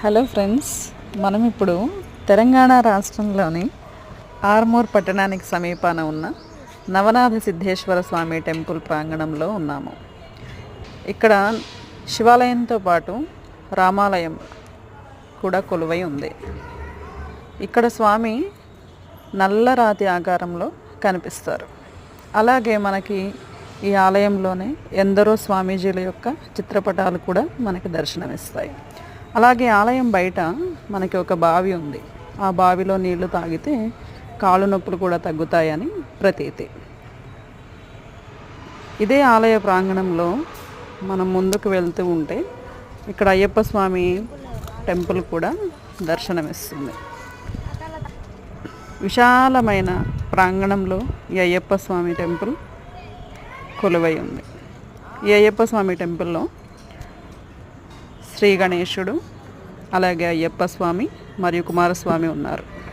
Hello friends, మనం ఇప్పుడు తెలంగాణ రాష్ట్రంలోని ఆర్మూర్ పట్టణానికి సమీపాన ఉన్న నవనాథ సిద్ధేశ్వర స్వామి టెంపుల్ ప్రాంగణంలో ఉన్నాము. ఇక్కడ శివాలయంతో పాటు రామాలయం కూడా కొలువై ఉంది. ఇక్కడ స్వామి నల్లరాతి ఆకారంలో కనిపిస్తారు. అలాగే మనకి ఈ ఆలయంలోనే ఎందరో స్వామీజీల యొక్క చిత్రపటాలు కూడా మనకి దర్శనమిస్తాయి. అలాగే ఆలయం బయట మనకి ఒక బావి ఉంది. ఆ బావిలో నీళ్లు తాగితే కాళ్ళు నొప్పులు కూడా తగ్గుతాయని ప్రతీతి. ఇదే ఆలయ ప్రాంగణంలో మనం ముందుకు వెళ్తూ ఉంటే ఇక్కడ అయ్యప్ప స్వామి టెంపుల్ కూడా దర్శనమిస్తుంది. విశాలమైన ప్రాంగణంలో ఈ అయ్యప్ప స్వామి టెంపుల్ కొలువై ఉంది. ఈ అయ్యప్ప స్వామి టెంపుల్లో శ్రీ గణేశుడు, అలాగే అయ్యప్ప స్వామి మరియు కుమారస్వామి ఉన్నారు.